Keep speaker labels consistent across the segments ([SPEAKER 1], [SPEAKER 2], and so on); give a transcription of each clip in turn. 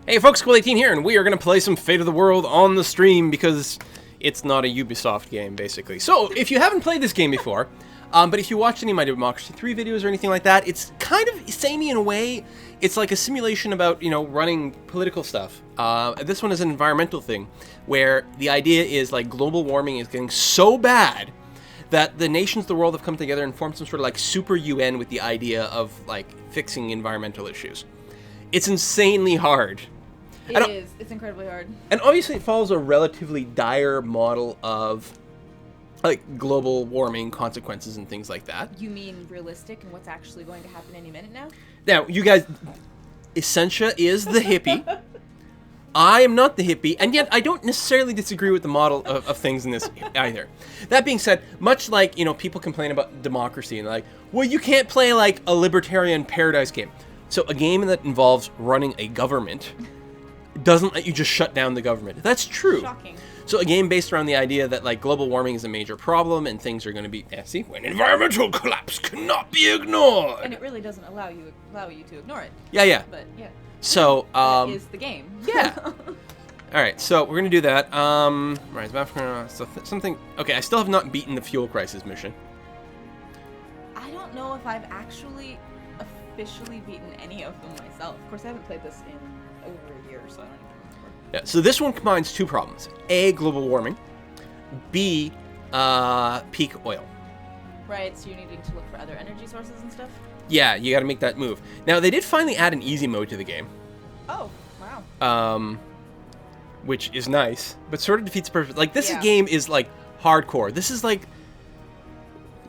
[SPEAKER 1] Hey folks, Cool18 here, and we are going to play some Fate of the World on the stream because it's not a Ubisoft game, basically. So, if you haven't played this game before, but if you watched any of my Democracy 3 videos or anything like that, it's kind of samey in a way. It's like a simulation about, you know, running political stuff. This one is an environmental thing, where the idea is, like, global warming is getting so bad that the nations of the world have come together and formed some sort of, like, super UN with the idea of, like, fixing environmental issues. It's insanely hard.
[SPEAKER 2] It is. It's incredibly hard.
[SPEAKER 1] And obviously it follows a relatively dire model of, like, global warming consequences and things like that.
[SPEAKER 2] You mean realistic and what's actually going to happen any minute now?
[SPEAKER 1] Now, you guys, Essentia is the hippie. I am not the hippie, and yet I don't necessarily disagree with the model of things in this either. That being said, much like, you know, people complain about democracy and like, well, you can't play, like, a libertarian paradise game. So a game that involves running a government doesn't let you just shut down the government. That's true.
[SPEAKER 2] Shocking.
[SPEAKER 1] So a game based around the idea that, like, global warming is a major problem and things are going to be, see, when environmental collapse cannot be ignored.
[SPEAKER 2] And it really doesn't allow you to ignore it.
[SPEAKER 1] Yeah.
[SPEAKER 2] But yeah.
[SPEAKER 1] So
[SPEAKER 2] that is the game.
[SPEAKER 1] Yeah. All right, so we're gonna do that. Right, something. Okay, I still have not beaten the fuel crisis mission.
[SPEAKER 2] I don't know if I've actually officially beaten any of them myself. Of course, I haven't played this in over a year, so I don't even remember.
[SPEAKER 1] Yeah, so this one combines two problems. A, global warming. B, peak oil.
[SPEAKER 2] Right, so you're needing to look for other energy sources and stuff?
[SPEAKER 1] Yeah, you gotta make that move. Now, they did finally add an easy mode to the game.
[SPEAKER 2] Oh, wow.
[SPEAKER 1] Which is nice, but sort of defeats the purpose. Like, this game is, like, hardcore. This is, like,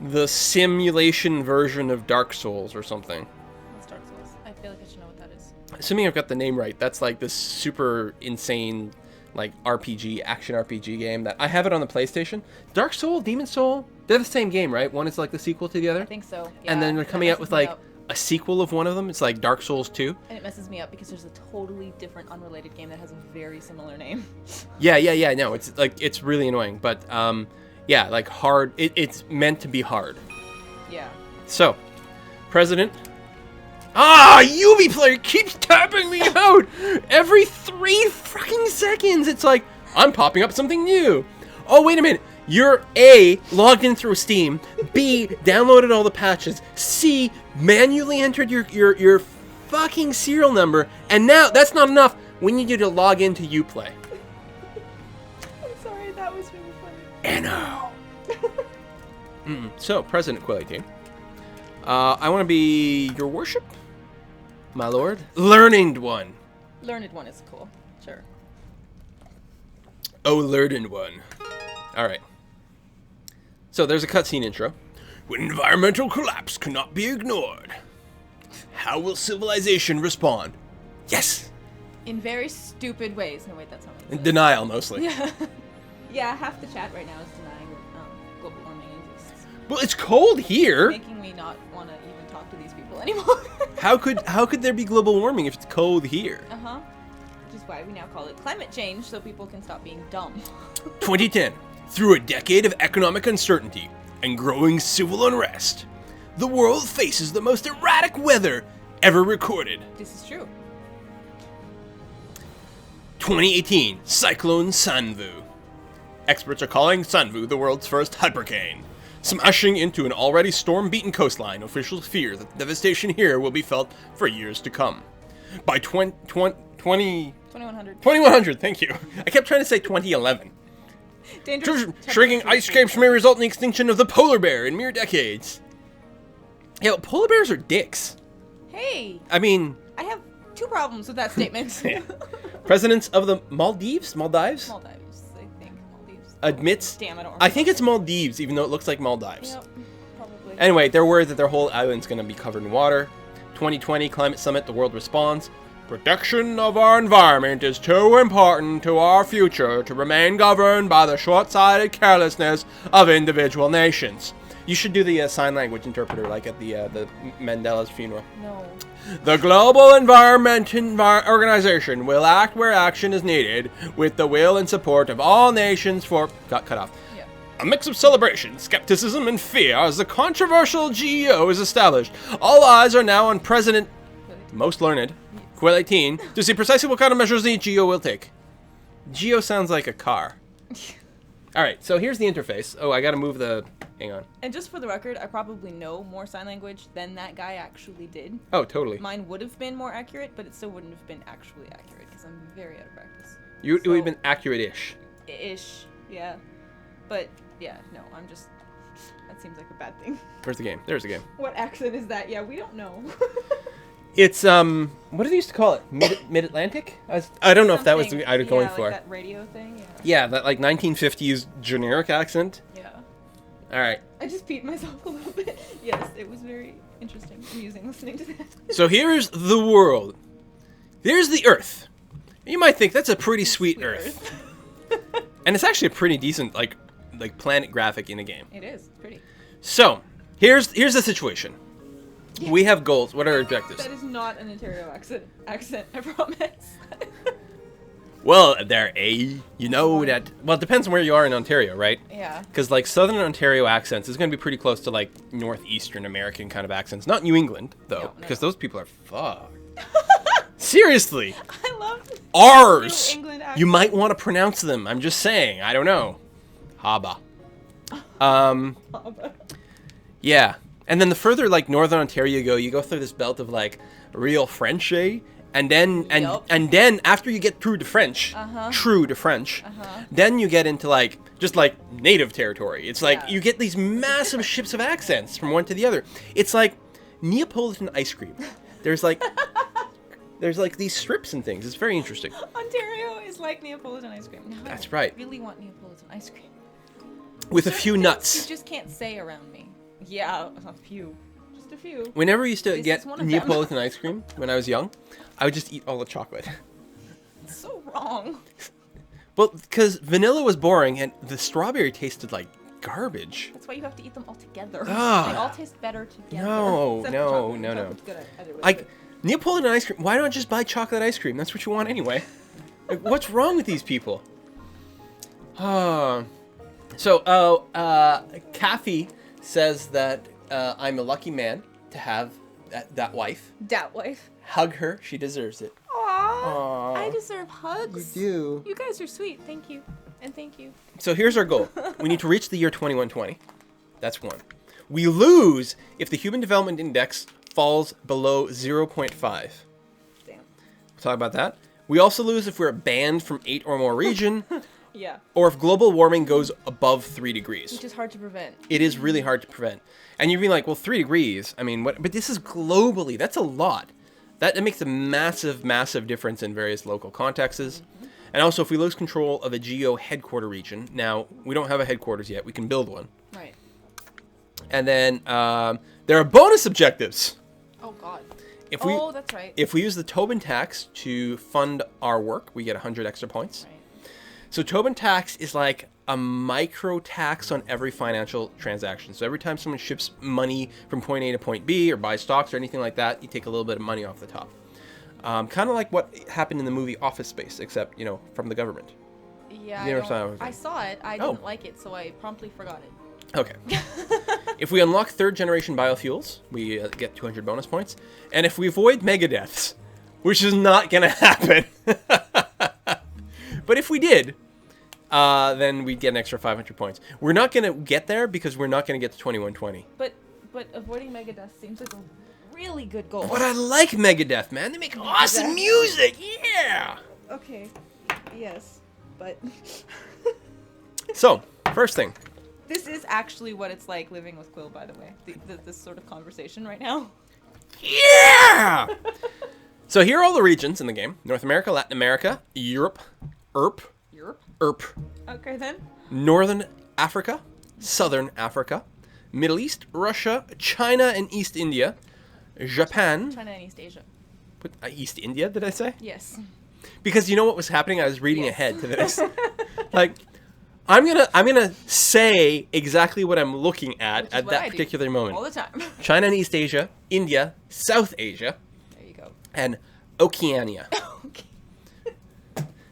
[SPEAKER 1] the simulation version of Dark Souls or something.
[SPEAKER 2] What's Dark Souls? I feel like I should know what that is.
[SPEAKER 1] Assuming I've got the name right, that's like this super insane, like, RPG, action RPG game that I have it on the PlayStation. Dark Soul, Demon Soul, they're the same game, right? One is like the sequel to the other.
[SPEAKER 2] I think so. Yeah,
[SPEAKER 1] and then they're coming out with like a sequel of one of them. It's like Dark Souls 2.
[SPEAKER 2] And it messes me up because there's a totally different unrelated game that has a very similar name.
[SPEAKER 1] Yeah. No, it's like, it's really annoying, but yeah, like hard. It's meant to be hard.
[SPEAKER 2] Yeah.
[SPEAKER 1] So, President. Ubi player keeps tapping me out every 3 fucking seconds. It's like, I'm popping up something new. Oh, wait a minute. You're A, logged in through Steam. B, downloaded all the patches. C, manually entered your fucking serial number. And now, that's not enough. We need you to log into Uplay.
[SPEAKER 2] I'm sorry, that was really funny.
[SPEAKER 1] No. So, President Quill18. I want to be your worship, my lord. Learned one.
[SPEAKER 2] Learned one is cool. Sure.
[SPEAKER 1] Oh, learned one. All right. So there's a cutscene intro. When environmental collapse cannot be ignored, how will civilization respond? Yes.
[SPEAKER 2] In very stupid ways. No, wait, that's not what it
[SPEAKER 1] In
[SPEAKER 2] says.
[SPEAKER 1] denial, mostly.
[SPEAKER 2] Yeah, half the chat right now is denying that global warming exists.
[SPEAKER 1] Well, it's cold here.
[SPEAKER 2] Making me not want to even talk to these people anymore.
[SPEAKER 1] How could there be global warming if it's cold here?
[SPEAKER 2] Uh-huh. Which is why we now call it climate change, so people can stop being dumb.
[SPEAKER 1] 2010. Through a decade of economic uncertainty and growing civil unrest, the world faces the most erratic weather ever recorded.
[SPEAKER 2] This is true.
[SPEAKER 1] 2018, Cyclone Sanvu. Experts are calling Sanvu the world's first hypercane. Smashing into an already storm-beaten coastline, officials fear that the devastation here will be felt for years to come. By 2100, thank you. I kept trying to say 2011. Shrinking ice caps may result in the extinction of the polar bear in mere decades. Yeah, polar bears are dicks.
[SPEAKER 2] Hey!
[SPEAKER 1] I mean...
[SPEAKER 2] I have 2 problems with that statement.
[SPEAKER 1] Presidents of the Maldives,
[SPEAKER 2] I think. Maldives.
[SPEAKER 1] Admits...
[SPEAKER 2] Damn, I don't remember.
[SPEAKER 1] I think it's Maldives, even though it looks like Maldives.
[SPEAKER 2] Yep, probably.
[SPEAKER 1] Anyway, they're worried that their whole island's going to be covered in water. 2020 Climate Summit, the world responds. Protection of our environment is too important to our future to remain governed by the short-sighted carelessness of individual nations. You should do the sign language interpreter like at the Mandela's funeral.
[SPEAKER 2] No.
[SPEAKER 1] The Global Environment Organization will act where action is needed with the will and support of all nations for... Got cut off.
[SPEAKER 2] Yeah.
[SPEAKER 1] A mix of celebration, skepticism, and fear as the controversial GEO is established. All eyes are now on President... Most learned... Quill 18 to see precisely what kind of measures the Geo will take. Geo sounds like a car. All right, so here's the interface. Oh, I gotta move the... Hang on.
[SPEAKER 2] And just for the record, I probably know more sign language than that guy actually did.
[SPEAKER 1] Oh, totally.
[SPEAKER 2] Mine would have been more accurate, but it still wouldn't have been actually accurate because I'm very out of practice.
[SPEAKER 1] It would have been accurate-ish.
[SPEAKER 2] Ish, yeah. But, yeah, no, I'm just... That seems like a bad thing.
[SPEAKER 1] Where's the game? There's the game.
[SPEAKER 2] What accent is that? Yeah, we don't know.
[SPEAKER 1] It's, what did they used to call it? Mid-Atlantic? I don't know if that was the I was going for.
[SPEAKER 2] Like that radio thing, yeah.
[SPEAKER 1] Yeah, that, like, 1950s generic accent.
[SPEAKER 2] Yeah.
[SPEAKER 1] All right.
[SPEAKER 2] I just peed myself a little bit. Yes, it was very interesting, amusing listening to that.
[SPEAKER 1] So here's the world. There's the Earth. You might think that's a pretty sweet Earth. And it's actually a pretty decent, like planet graphic in a game.
[SPEAKER 2] It is. It's pretty.
[SPEAKER 1] So, here's the situation.
[SPEAKER 2] Yeah.
[SPEAKER 1] We have goals. What are our objectives?
[SPEAKER 2] That is not an Ontario accent, I promise.
[SPEAKER 1] Well, you know that... Well, it depends on where you are in Ontario, right?
[SPEAKER 2] Yeah.
[SPEAKER 1] Because, like, Southern Ontario accents is going to be pretty close to, like, Northeastern American kind of accents. Not New England, though, because those people are fucked. Seriously.
[SPEAKER 2] I love
[SPEAKER 1] R's.
[SPEAKER 2] New England accent.
[SPEAKER 1] You might want to pronounce them. I'm just saying. I don't know. Haba. Yeah. And then the further, like, Northern Ontario you go through this belt of, like, real French, eh? And then, and then after you get through to French, then you get into, like, just, like, native territory. It's like, you get these massive ships of accents from one to the other. It's like Neapolitan ice cream. There's, like, these strips and things. It's very interesting.
[SPEAKER 2] Ontario is like Neapolitan ice cream. Now,
[SPEAKER 1] That's right.
[SPEAKER 2] I really want Neapolitan ice cream.
[SPEAKER 1] With a few nuts.
[SPEAKER 2] You just can't say around me. Yeah, a few. Just a few.
[SPEAKER 1] Whenever I used to get Neapolitan ice cream when I was young, I would just eat all the chocolate.
[SPEAKER 2] It's so wrong.
[SPEAKER 1] Well, because vanilla was boring and the strawberry tasted like garbage.
[SPEAKER 2] That's why you have to eat them all together.
[SPEAKER 1] Ah.
[SPEAKER 2] They all taste better together.
[SPEAKER 1] No. Like, Neapolitan ice cream, why not just buy chocolate ice cream? That's what you want anyway. Like, what's wrong with these people? So, Kathy says that I'm a lucky man to have that wife.
[SPEAKER 2] Dat wife.
[SPEAKER 1] Hug her. She deserves it.
[SPEAKER 2] Aww. I deserve hugs.
[SPEAKER 1] You do.
[SPEAKER 2] You guys are sweet. Thank you. And thank you.
[SPEAKER 1] So here's our goal. We need to reach the year 2120. That's one. We lose if the Human Development Index falls below 0.5.
[SPEAKER 2] Damn.
[SPEAKER 1] We'll talk about that. We also lose if we're banned from 8 or more region.
[SPEAKER 2] Yeah.
[SPEAKER 1] Or if global warming goes above 3 degrees.
[SPEAKER 2] Which is hard to prevent.
[SPEAKER 1] It is really hard to prevent. And you'd be like, well, 3 degrees, I mean, what? But this is globally. That's a lot. That makes a massive, massive difference in various local contexts. Mm-hmm. And also, if we lose control of a geo headquarter region, now, we don't have a headquarters yet. We can build one.
[SPEAKER 2] Right.
[SPEAKER 1] And then there are bonus objectives.
[SPEAKER 2] Oh, God.
[SPEAKER 1] That's right. If we use the Tobin tax to fund our work, we get 100 extra points.
[SPEAKER 2] Right.
[SPEAKER 1] So Tobin tax is like a micro tax on every financial transaction. So every time someone ships money from point A to point B or buys stocks or anything like that, you take a little bit of money off the top. Kind of like what happened in the movie Office Space, except, you know, from the government.
[SPEAKER 2] Yeah, I saw it. I didn't like it, so I promptly forgot it.
[SPEAKER 1] Okay. If we unlock third generation biofuels, we get 200 bonus points. And if we avoid megadeaths, which is not going to happen. But if we did, then we'd get an extra 500 points. We're not going to get there because we're not going to get to 2120.
[SPEAKER 2] But avoiding megadeath seems like a really good goal.
[SPEAKER 1] But I like Megadeth, man. They make awesome music. Yeah.
[SPEAKER 2] Okay. Yes. But...
[SPEAKER 1] So, first thing.
[SPEAKER 2] This is actually what it's like living with Quill, by the way. This sort of conversation right now.
[SPEAKER 1] Yeah! So here are all the regions in the game. North America, Latin America, Europe, Europe.
[SPEAKER 2] Okay, then.
[SPEAKER 1] Northern Africa, Southern Africa, Middle East, Russia, China and East India, Japan.
[SPEAKER 2] China and East Asia.
[SPEAKER 1] What, East India, did I say?
[SPEAKER 2] Yes.
[SPEAKER 1] Because you know what was happening? I was reading ahead to this. Like, I'm gonna say exactly what I'm looking at that particular moment.
[SPEAKER 2] All the time.
[SPEAKER 1] China and East Asia, India, South Asia.
[SPEAKER 2] There you go.
[SPEAKER 1] And Oceania.
[SPEAKER 2] Okay.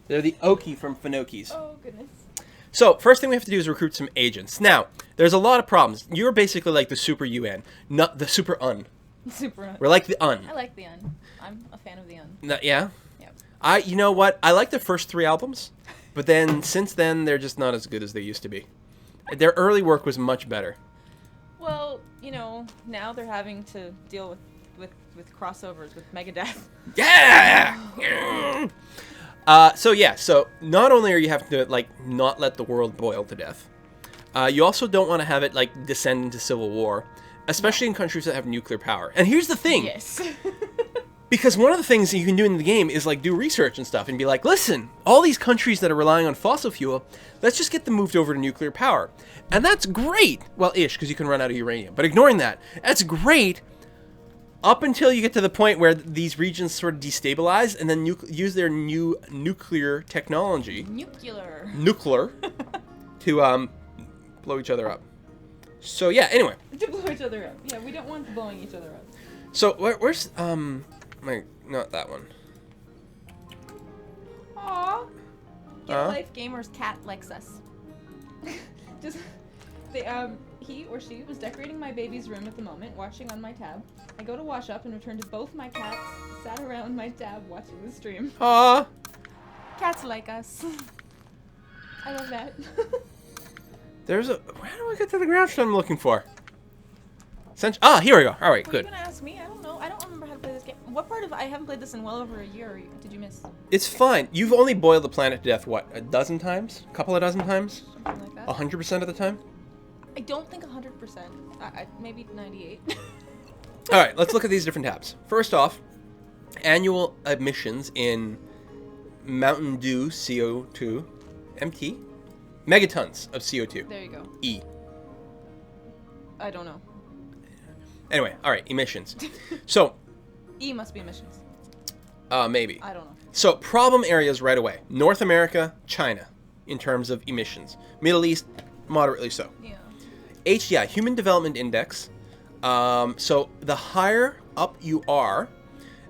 [SPEAKER 1] They're the Oki from Finokis.
[SPEAKER 2] Oh, goodness.
[SPEAKER 1] So, first thing we have to do is recruit some agents. Now, there's a lot of problems. You're basically like the super UN, not the super UN.
[SPEAKER 2] Super Un.
[SPEAKER 1] We're like the Un.
[SPEAKER 2] I like the Un. I'm a fan of the Un.
[SPEAKER 1] Yeah?
[SPEAKER 2] Yep.
[SPEAKER 1] You know what? I like the first 3 albums, but then, since then, they're just not as good as they used to be. Their early work was much better.
[SPEAKER 2] Well, you know, now they're having to deal with crossovers with Megadeth.
[SPEAKER 1] Yeah! So not only are you having to, like, not let the world boil to death, you also don't want to have it, like, descend into civil war, especially in countries that have nuclear power. And here's the thing.
[SPEAKER 2] Yes.
[SPEAKER 1] Because one of the things that you can do in the game is, like, do research and stuff and be like, listen, all these countries that are relying on fossil fuel, let's just get them moved over to nuclear power. And that's great. Well, ish, because you can run out of uranium. But ignoring that, that's great up until you get to the point where these regions sort of destabilize and then use their new nuclear technology. Nuclear. To blow each other up. So, yeah, anyway.
[SPEAKER 2] To blow each other up. Yeah, we don't want blowing each other up.
[SPEAKER 1] So, where's, not that one.
[SPEAKER 2] Aww. Get Life Gamer's cat likes us. He or she was decorating my baby's room at the moment, watching on my tab. I go to wash up and return to both my cats sat around my tab watching the stream.
[SPEAKER 1] Aww.
[SPEAKER 2] Cats like us. I love that.
[SPEAKER 1] Where do I get to the ground I'm looking for? Here we go. All right, good.
[SPEAKER 2] Are you gonna ask me? I don't know. I don't remember how to play this game. What part of I haven't played this in well over a year? Or did you miss?
[SPEAKER 1] It's fine. You've only boiled the planet to death, what, a dozen times? A couple of dozen times?
[SPEAKER 2] Something like that.
[SPEAKER 1] 100% of the time?
[SPEAKER 2] I don't think 100%. Maybe 98.
[SPEAKER 1] All right, let's look at these different tabs. First off, annual emissions in Mountain Dew CO2, MT, megatons of CO2.
[SPEAKER 2] There you go.
[SPEAKER 1] E.
[SPEAKER 2] I don't know.
[SPEAKER 1] Anyway, all right, emissions. So,
[SPEAKER 2] E must be emissions.
[SPEAKER 1] maybe.
[SPEAKER 2] I don't know.
[SPEAKER 1] So, problem areas right away. North America, China, in terms of emissions. Middle East, moderately so.
[SPEAKER 2] Yeah.
[SPEAKER 1] HDI, Human Development Index. So, the higher up you are,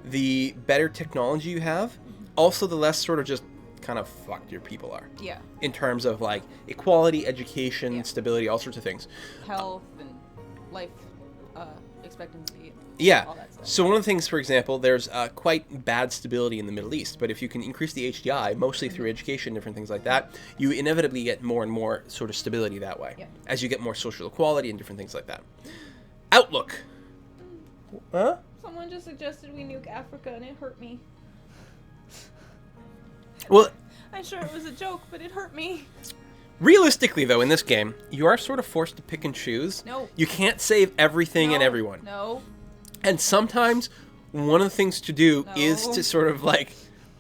[SPEAKER 1] the better technology you have. Also, the less sort of just kind of fucked your people are.
[SPEAKER 2] Yeah.
[SPEAKER 1] In terms of, like, equality, education,
[SPEAKER 2] Yeah.
[SPEAKER 1] stability, all sorts of things.
[SPEAKER 2] Health and life expectancy.
[SPEAKER 1] Yeah.
[SPEAKER 2] All that stuff.
[SPEAKER 1] So one of the things, for example, there's quite bad stability in the Middle East, but if you can increase the HDI, mostly through education, different things like that, you inevitably get more and more sort of stability that way, as you get more social equality and different things like that. Outlook. Huh?
[SPEAKER 2] Someone just suggested we nuke Africa, and it hurt me.
[SPEAKER 1] Well,
[SPEAKER 2] I'm sure it was a joke, but it hurt me.
[SPEAKER 1] realistically, though, in this game, you are sort of forced to pick and choose.
[SPEAKER 2] No.
[SPEAKER 1] You can't save everything and everyone.
[SPEAKER 2] No.
[SPEAKER 1] And sometimes, one of the things to do is to sort of, like,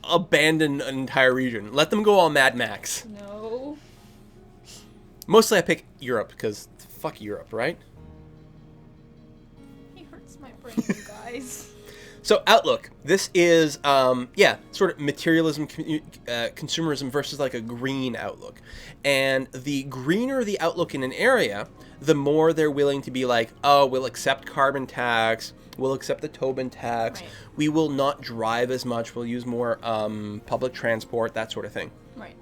[SPEAKER 1] abandon an entire region. Let them go all Mad Max.
[SPEAKER 2] No.
[SPEAKER 1] Mostly I pick Europe, because fuck Europe, right?
[SPEAKER 2] He hurts my brain, you guys.
[SPEAKER 1] So, Outlook. This is, sort of materialism, consumerism versus, like, a green outlook. And the greener the outlook in an area, the more they're willing to be like, oh, we'll accept carbon tax, we'll accept the Tobin tax,
[SPEAKER 2] Right.
[SPEAKER 1] we will not drive as much, we'll use more public transport, that sort of thing.
[SPEAKER 2] Right.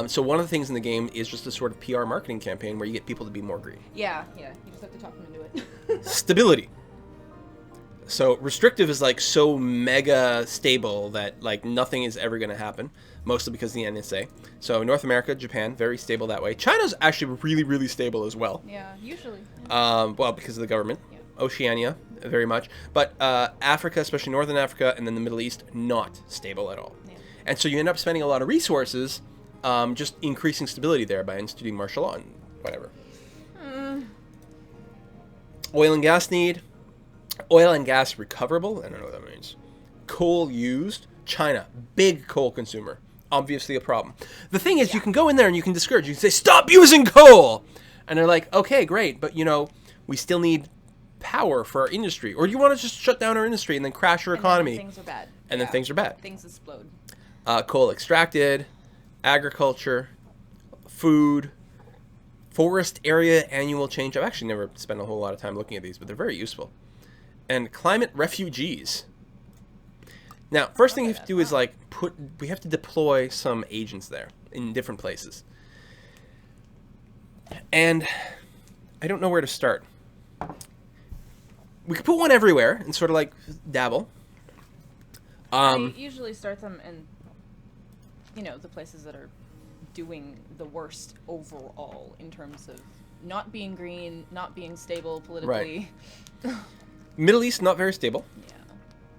[SPEAKER 1] So one of the things in the game is just a sort of PR marketing campaign where you get people to be more green.
[SPEAKER 2] Yeah. You just have to talk them into it.
[SPEAKER 1] Stability. So restrictive is like so mega stable that like nothing is ever going to happen, mostly because of the NSA. So North America, Japan, very stable that way. China's actually really, really stable as well.
[SPEAKER 2] Yeah, usually.
[SPEAKER 1] Well, because of the government.
[SPEAKER 2] Yeah.
[SPEAKER 1] Oceania, very much. But Africa, especially Northern Africa, and then the Middle East, not stable at all.
[SPEAKER 2] Yeah.
[SPEAKER 1] And so you end up spending a lot of resources just increasing stability there by instituting martial law and whatever. Oil and gas need. Oil and gas recoverable. I don't know what that means. Coal used. China, big coal consumer. Obviously a problem. The thing is, you can go in there and you can discourage. You can say, stop using coal! And they're like, okay, great, but you know, we still need power for our industry. Or do you want to just shut down our industry and then crash our economy?
[SPEAKER 2] Then things are bad.
[SPEAKER 1] And then things are bad.
[SPEAKER 2] Things explode.
[SPEAKER 1] Coal extracted, agriculture, food, forest area annual change. I've actually never spent a whole lot of time looking at these, but they're very useful. And climate refugees. Now, first thing you have to do is like we have to deploy some agents there in different places. And I don't know where to start. we could put one everywhere and sort of like dabble.
[SPEAKER 2] I usually start them in, the places that are doing the worst overall in terms of not being green, not being stable politically.
[SPEAKER 1] Right. Middle East, not very stable.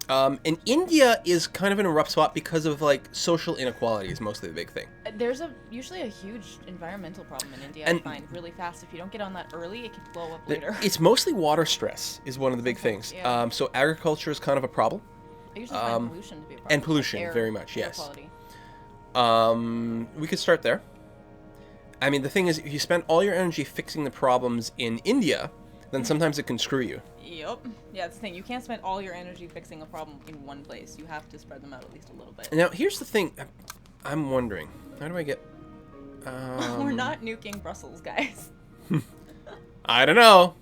[SPEAKER 2] Yeah.
[SPEAKER 1] And India is kind of in a rough spot because of like social inequality is mostly the big thing.
[SPEAKER 2] There's usually a huge environmental problem in India,
[SPEAKER 1] And
[SPEAKER 2] I find, really fast. If you don't get on that early, it can blow up later.
[SPEAKER 1] It's mostly water stress is one of the big things.
[SPEAKER 2] Yeah.
[SPEAKER 1] So agriculture is kind of a problem.
[SPEAKER 2] I usually find pollution to be a problem.
[SPEAKER 1] And pollution,
[SPEAKER 2] Air,
[SPEAKER 1] very much,
[SPEAKER 2] air
[SPEAKER 1] yes.
[SPEAKER 2] Quality.
[SPEAKER 1] We could start there. I mean, the thing is, if you spend all your energy fixing the problems in India, then sometimes it can screw you.
[SPEAKER 2] Yep. Yeah, that's the thing. You can't spend all your energy fixing a problem in one place. You have to spread them out at least a little bit.
[SPEAKER 1] Now, here's the thing. I'm wondering, how do I get...
[SPEAKER 2] We're not nuking Brussels, guys.
[SPEAKER 1] I don't know.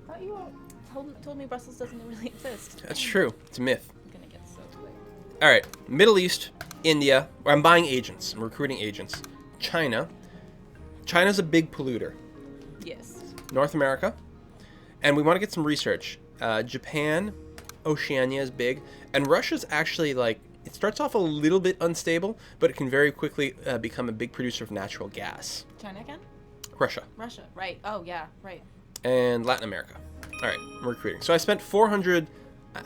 [SPEAKER 2] I thought you all told me Brussels doesn't really exist.
[SPEAKER 1] That's true. It's a myth.
[SPEAKER 2] I'm gonna get so quick.
[SPEAKER 1] All right. Middle East, India. I'm buying agents. I'm recruiting agents. China. China's a big polluter.
[SPEAKER 2] Yes.
[SPEAKER 1] North America. And we want to get some research. Japan, Oceania is big. And Russia's actually like, it starts off a little bit unstable, but it can very quickly become a big producer of natural gas.
[SPEAKER 2] China again?
[SPEAKER 1] Russia.
[SPEAKER 2] Russia. Right. Oh, yeah. Right.
[SPEAKER 1] And Latin America. All right, I'm recruiting. So I spent 400,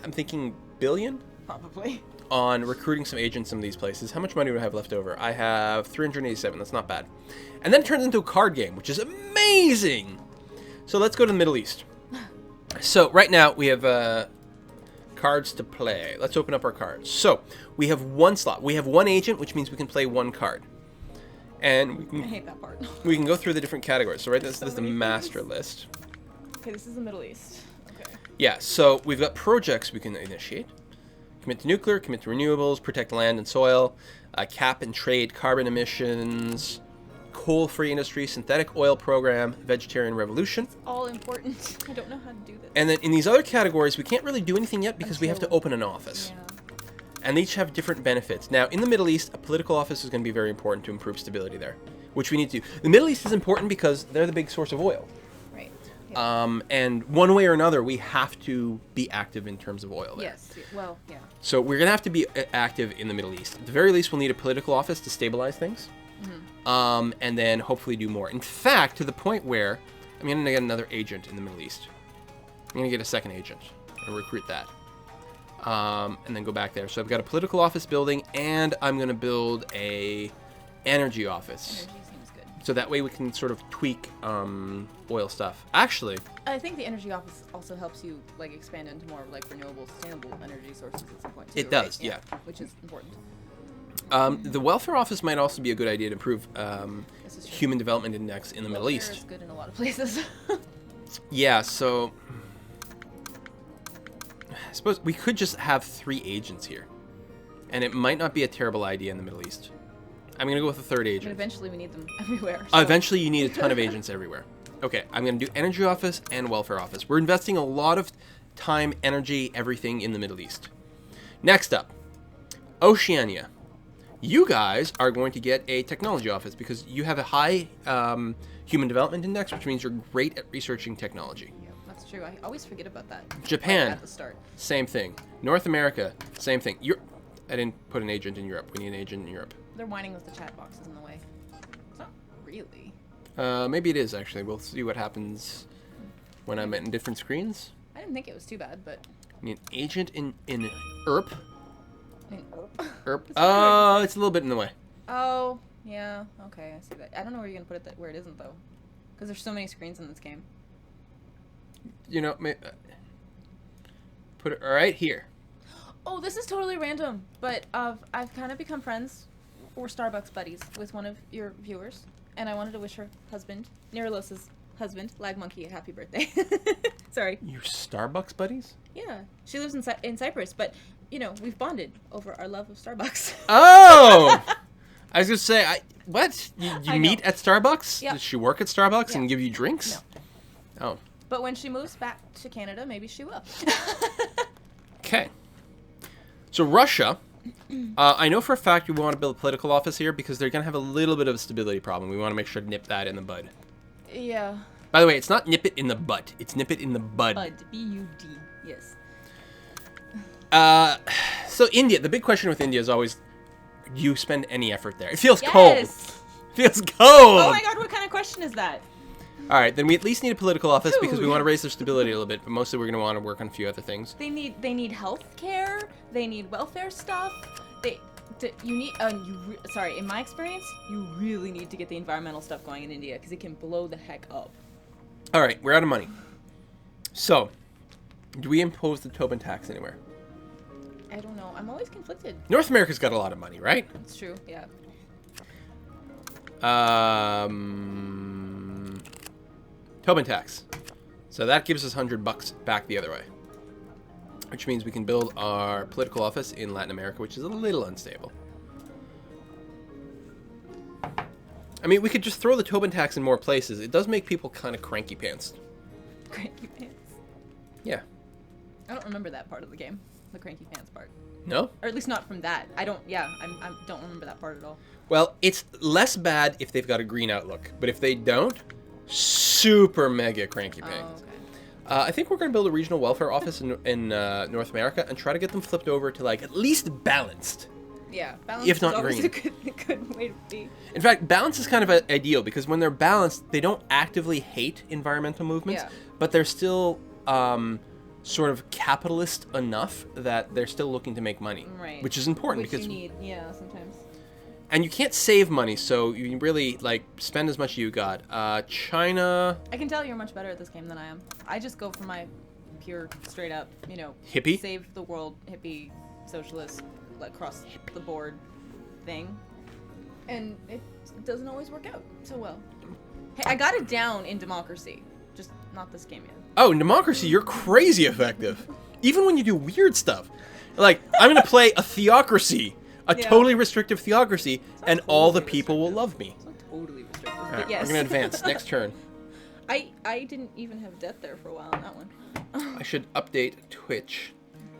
[SPEAKER 1] I'm thinking billion?
[SPEAKER 2] Probably.
[SPEAKER 1] On recruiting some agents in these places. How much money do I have left over? I have 387. That's not bad. And then it turns into a card game, which is amazing. So let's go to the Middle East. So right now we have cards to play. Let's open up our cards. So we have one slot. We have one agent, which means we can play one card. And we can,
[SPEAKER 2] I hate that part.
[SPEAKER 1] we can go through the different categories. So right, this is the
[SPEAKER 2] many
[SPEAKER 1] master
[SPEAKER 2] things.
[SPEAKER 1] list.
[SPEAKER 2] Okay, this is the Middle East. Okay.
[SPEAKER 1] Yeah, so we've got projects we can initiate. Commit to nuclear, commit to renewables, protect land and soil, cap and trade carbon emissions, coal-free industry, synthetic oil program, vegetarian revolution.
[SPEAKER 2] All important. I don't know how to do this.
[SPEAKER 1] And then in these other categories, we can't really do anything yet because we have to open an office.
[SPEAKER 2] Yeah.
[SPEAKER 1] And they each have different benefits. Now, in the Middle East, a political office is going to be very important to improve stability there, which we need to do. The Middle East is important because they're the big source of oil.
[SPEAKER 2] Right. Yeah.
[SPEAKER 1] And one way or another, we have to be active in terms of oil there.
[SPEAKER 2] Yes. Well, yeah.
[SPEAKER 1] So we're going to have to be active in the Middle East. At the very least, we'll need a political office to stabilize things.
[SPEAKER 2] Mm-hmm.
[SPEAKER 1] And then hopefully do more. In fact, to the point where I'm going to get another agent in the Middle East. I'm going to get a second agent and recruit that. And then go back there. So I've got a political office building, and I'm going to build a energy office.
[SPEAKER 2] Energy seems good.
[SPEAKER 1] So that way we can sort of tweak oil stuff. Actually,
[SPEAKER 2] I think the energy office also helps you like expand into more like renewable, sustainable energy sources at some point too.
[SPEAKER 1] It does,
[SPEAKER 2] right?
[SPEAKER 1] yeah.
[SPEAKER 2] Which is important.
[SPEAKER 1] the welfare office might also be a good idea to improve
[SPEAKER 2] This is true.
[SPEAKER 1] human development index in the Middle
[SPEAKER 2] Welfare
[SPEAKER 1] East.
[SPEAKER 2] is good in a lot of places.
[SPEAKER 1] Yeah, so I suppose we could just have 3 agents here. And it might not be a terrible idea in the Middle East. I'm going to go with a third
[SPEAKER 2] But
[SPEAKER 1] agent.
[SPEAKER 2] eventually we need them everywhere. So.
[SPEAKER 1] Eventually you need a ton of agents everywhere. Okay, I'm going to do energy office and welfare office. We're investing a lot of time, energy, everything in the Middle East. Next up, Oceania. You guys are going to get a technology office because you have a high human development index, which means you're great at researching technology.
[SPEAKER 2] Yeah, that's true. I always forget about that.
[SPEAKER 1] Japan,
[SPEAKER 2] Right at the start.
[SPEAKER 1] same thing. North America, same thing. I didn't put an agent in Europe. We need an agent in Europe.
[SPEAKER 2] They're whining with the chat boxes in the way. It's not really.
[SPEAKER 1] Maybe it is, actually. We'll see what happens when I'm in different screens.
[SPEAKER 2] I didn't think it was too bad, but.
[SPEAKER 1] We need an agent in ERP.
[SPEAKER 2] In
[SPEAKER 1] ERP.
[SPEAKER 2] It's
[SPEAKER 1] Oh, it's a little bit in the way.
[SPEAKER 2] Oh, yeah. Okay, I see that. I don't know where you're gonna put it where it isn't though, because there's so many screens in this game.
[SPEAKER 1] You know, put it right here.
[SPEAKER 2] Oh, this is totally random, but I've kind of become friends, or Starbucks buddies, with one of your viewers, and I wanted to wish her husband, Niralos's husband, Lag Monkey, a happy birthday. Sorry.
[SPEAKER 1] Your Starbucks buddies?
[SPEAKER 2] Yeah, she lives in Cyprus, but you know we've bonded over our love of Starbucks.
[SPEAKER 1] Oh! I was gonna say, what? You
[SPEAKER 2] I
[SPEAKER 1] meet
[SPEAKER 2] know.
[SPEAKER 1] at Starbucks?
[SPEAKER 2] Yep.
[SPEAKER 1] Does she work at Starbucks
[SPEAKER 2] Yeah.
[SPEAKER 1] and give you drinks?
[SPEAKER 2] No.
[SPEAKER 1] Oh.
[SPEAKER 2] But when she moves back to Canada, maybe she will.
[SPEAKER 1] Okay. So Russia, I know for a fact we want to build a political office here because they're going to have a little bit of a stability problem. We want to make sure to nip that in the bud.
[SPEAKER 2] Yeah.
[SPEAKER 1] By the way, it's not nip it in the butt. It's nip it in the bud.
[SPEAKER 2] Bud. B-U-D. Yes.
[SPEAKER 1] So India, the big question with India is always, do you spend any effort there? It feels
[SPEAKER 2] Yes!
[SPEAKER 1] cold. It feels cold.
[SPEAKER 2] Oh my god, what kind of question is that?
[SPEAKER 1] All right, then we at least need a political office because we want to raise their stability a little bit, but mostly we're going to want to work on a few other things.
[SPEAKER 2] They need health care. They need welfare stuff. Sorry, in my experience, you really need to get the environmental stuff going in India because it can blow the heck up.
[SPEAKER 1] All right, we're out of money. So, do we impose the Tobin tax anywhere?
[SPEAKER 2] I don't know. I'm always conflicted.
[SPEAKER 1] North America's got a lot of money, right?
[SPEAKER 2] That's true, yeah.
[SPEAKER 1] Tobin tax. So that gives us $100 back the other way. Which means we can build our political office in Latin America, which is a little unstable. I mean, we could just throw the Tobin tax in more places. It does make people kind of cranky pants.
[SPEAKER 2] Cranky pants?
[SPEAKER 1] Yeah.
[SPEAKER 2] I don't remember that part of the game. The cranky pants part.
[SPEAKER 1] No?
[SPEAKER 2] Or at least not from that. I don't remember that part at all.
[SPEAKER 1] Well, it's less bad if they've got a green outlook. But if they don't, super mega cranky pants.
[SPEAKER 2] Oh, okay.
[SPEAKER 1] I think we're going to build a regional welfare office in North America and try to get them flipped over to, like, at least balanced.
[SPEAKER 2] Yeah, balance
[SPEAKER 1] if not
[SPEAKER 2] is always
[SPEAKER 1] green.
[SPEAKER 2] a good way to be.
[SPEAKER 1] In fact, balance is kind of ideal because when they're balanced, they don't actively hate environmental movements, but they're still sort of capitalist enough that they're still looking to make money,
[SPEAKER 2] right?
[SPEAKER 1] Which is important
[SPEAKER 2] because you need, sometimes.
[SPEAKER 1] And you can't save money, so you really like spend as much as you got. China.
[SPEAKER 2] I can tell you're much better at this game than I am. I just go for my pure, straight up,
[SPEAKER 1] hippie,
[SPEAKER 2] save the world, hippie, socialist, like across the board thing, and it doesn't always work out so well. Hey, I got it down in democracy, just not this game yet.
[SPEAKER 1] Oh, in democracy, you're crazy effective. Even when you do weird stuff, like I'm gonna play a theocracy. A totally restrictive theocracy, and all the people will love me.
[SPEAKER 2] It's not totally restrictive,
[SPEAKER 1] All
[SPEAKER 2] but
[SPEAKER 1] right,
[SPEAKER 2] yes.
[SPEAKER 1] we're gonna advance. Next turn.
[SPEAKER 2] I didn't even have death there for a while on that one.
[SPEAKER 1] I should update Twitch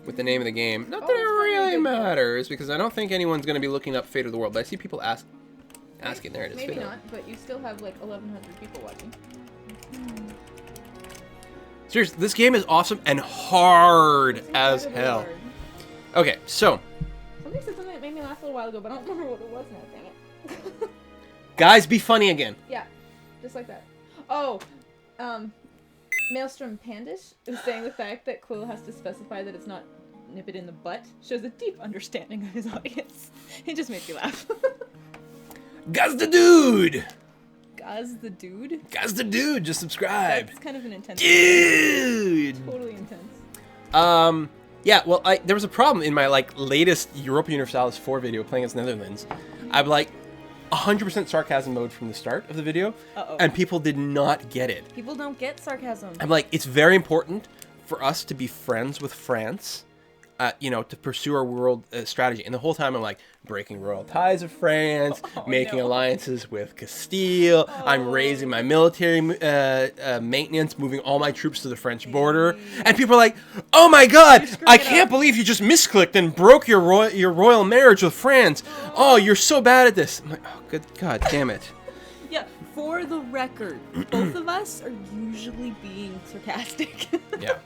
[SPEAKER 1] with the name of the game. Not that it really matters, because I don't think anyone's gonna be looking up Fate of the World, but I see people asking. There it is.
[SPEAKER 2] Maybe not, but you still have like 1,100 people watching.
[SPEAKER 1] Seriously, this game is awesome and hard as hell.
[SPEAKER 2] Hard.
[SPEAKER 1] Okay, so.
[SPEAKER 2] Somebody said something that made me laugh a little while ago, but I don't remember what it was now, dang it.
[SPEAKER 1] Guys, be funny again.
[SPEAKER 2] Yeah, just like that. Oh, Maelstrom Pandish is saying the fact that Quill has to specify that it's not nip it in the butt shows a deep understanding of his audience. It just made me laugh.
[SPEAKER 1] Gaz the dude!
[SPEAKER 2] Gaz the dude?
[SPEAKER 1] Gaz the dude, just subscribe.
[SPEAKER 2] That's kind of an intense
[SPEAKER 1] dude!
[SPEAKER 2] Totally intense.
[SPEAKER 1] Yeah, well, there was a problem in my, latest Europa Universalis 4 video playing as Netherlands. I'm, 100% sarcasm mode from the start of the video, and people did not get it.
[SPEAKER 2] People don't get sarcasm.
[SPEAKER 1] I'm like, it's very important for us to be friends with France, to pursue our world strategy. And the whole time I'm like, breaking royal ties with France, making alliances with Castile. I'm raising my military maintenance, moving all my troops to the French border. And people are like, oh my god, I can't believe you just misclicked and broke your royal marriage with France. Oh, you're so bad at this. I'm like, oh, good god damn it.
[SPEAKER 2] Yeah, for the record, both of us are usually being sarcastic.
[SPEAKER 1] Yeah.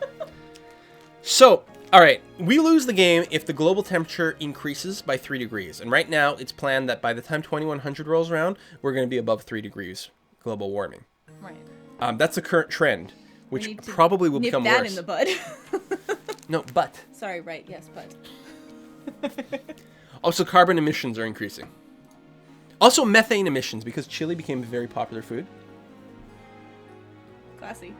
[SPEAKER 1] So, alright, we lose the game if the global temperature increases by 3 degrees. And right now, it's planned that by the time 2100 rolls around, we're going to be above 3 degrees global warming.
[SPEAKER 2] Right.
[SPEAKER 1] That's the current trend, which probably will become worse.
[SPEAKER 2] Nip that in the bud.
[SPEAKER 1] No, but.
[SPEAKER 2] Sorry, right, yes, but.
[SPEAKER 1] Also, carbon emissions are increasing. Also, methane emissions, because chili became a very popular food.
[SPEAKER 2] Classy.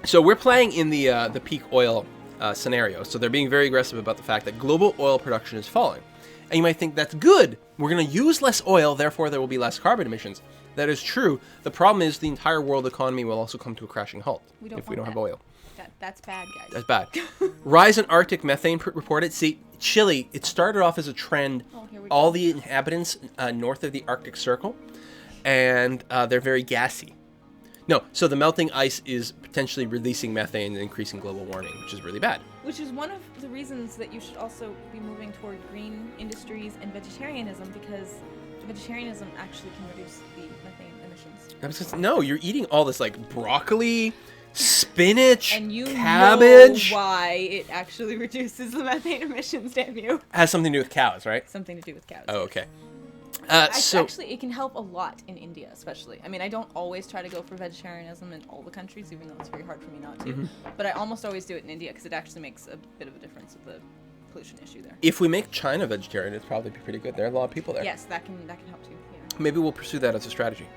[SPEAKER 1] So we're playing in the peak oil scenario. So they're being very aggressive about the fact that global oil production is falling. And you might think that's good. We're going to use less oil, therefore there will be less carbon emissions. That is true. The problem is the entire world economy will also come to a crashing halt if we don't have oil.
[SPEAKER 2] That's bad, guys.
[SPEAKER 1] That's bad. Rise in Arctic methane reported. See, Chile, it started off as a trend. All the inhabitants north of the Arctic Circle, and they're very gassy. No, so the melting ice is potentially releasing methane and increasing global warming, which is really bad.
[SPEAKER 2] Which is one of the reasons that you should also be moving toward green industries and vegetarianism, because vegetarianism actually can reduce the methane emissions. emissions.
[SPEAKER 1] No, you're eating all this like broccoli, spinach,
[SPEAKER 2] And you
[SPEAKER 1] cabbage.
[SPEAKER 2] know why it actually reduces the methane emissions, damn you.
[SPEAKER 1] Has something to do with cows, right?
[SPEAKER 2] Something to do with cows.
[SPEAKER 1] Oh, okay.
[SPEAKER 2] Actually, it can help a lot in India, especially. I mean, I don't always try to go for vegetarianism in all the countries, even though it's very hard for me not to. But I almost always do it in India because it actually makes a bit of a difference with the pollution issue there.
[SPEAKER 1] If we make China vegetarian, it'd probably be pretty good. There are a lot of people there.
[SPEAKER 2] Yes, that can help too. Yeah.
[SPEAKER 1] Maybe we'll pursue that as a strategy.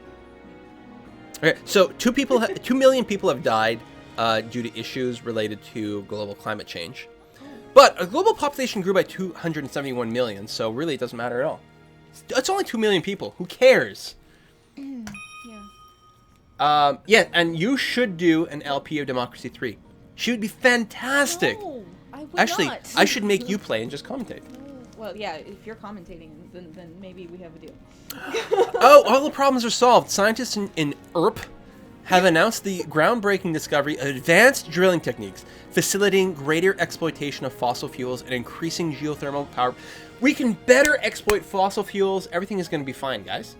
[SPEAKER 1] Okay, so 2 million people have died due to issues related to global climate change. But a global population grew by 271 million, so really it doesn't matter at all. It's only 2 million people. Who cares?
[SPEAKER 2] Yeah.
[SPEAKER 1] Yeah, and you should do an LP of Democracy 3. She would be fantastic.
[SPEAKER 2] No, I would
[SPEAKER 1] Actually,
[SPEAKER 2] not.
[SPEAKER 1] I should make you play and just commentate.
[SPEAKER 2] Well, yeah, if you're commentating, then maybe we have a deal.
[SPEAKER 1] Oh, all the problems are solved. Scientists in ERP have announced the groundbreaking discovery of advanced drilling techniques, facilitating greater exploitation of fossil fuels and increasing geothermal power. We can better exploit fossil fuels. Everything is going to be fine, guys.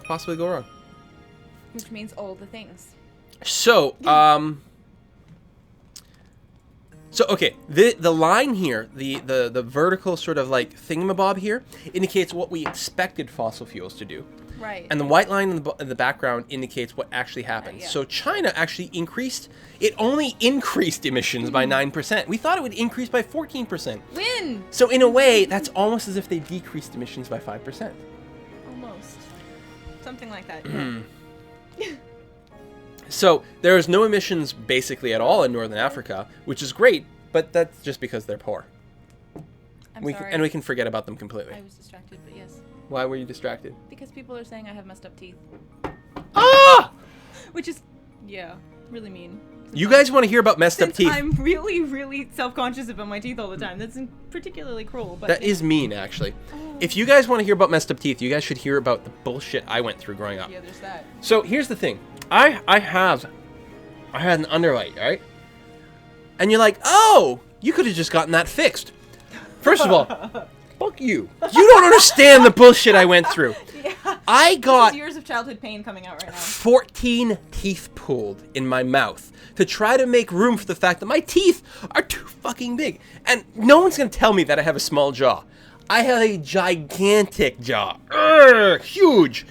[SPEAKER 1] Possibly go wrong.
[SPEAKER 2] Which means all the things.
[SPEAKER 1] So, okay, the line here, the vertical sort of like thingamabob here, indicates what we expected fossil fuels to do.
[SPEAKER 2] Right.
[SPEAKER 1] And the white line in the background indicates what actually happened.
[SPEAKER 2] Yeah.
[SPEAKER 1] So China actually only increased emissions by 9%. We thought it would increase by 14%.
[SPEAKER 2] Win!
[SPEAKER 1] So in a way, that's almost as if they decreased emissions by 5%.
[SPEAKER 2] Almost. Something like that.
[SPEAKER 1] So there's no emissions basically at all in Northern Africa, which is great, but that's just because they're poor.
[SPEAKER 2] I'm sorry.
[SPEAKER 1] And we can forget about them completely.
[SPEAKER 2] I was distracted, but yes.
[SPEAKER 1] Why were you distracted?
[SPEAKER 2] Because people are saying I have messed up teeth.
[SPEAKER 1] Ah!
[SPEAKER 2] Which is, yeah, really mean.
[SPEAKER 1] You guys want to hear about messed up teeth?
[SPEAKER 2] I'm really, really self-conscious about my teeth all the time. That's particularly cruel, but...
[SPEAKER 1] That is mean, actually. If you guys want to hear about messed up teeth, you guys should hear about the bullshit I went through growing up.
[SPEAKER 2] Yeah, there's that.
[SPEAKER 1] So here's the thing. I had an underlight, right? And you're like, oh, you could have just gotten that fixed. First of all, fuck you. You don't understand the bullshit I went through.
[SPEAKER 2] Yeah.
[SPEAKER 1] I got
[SPEAKER 2] Years of childhood pain coming out right now.
[SPEAKER 1] 14 teeth pulled in my mouth to try to make room for the fact that my teeth are too fucking big. And no one's going to tell me that I have a small jaw. I have a gigantic jaw. Huge.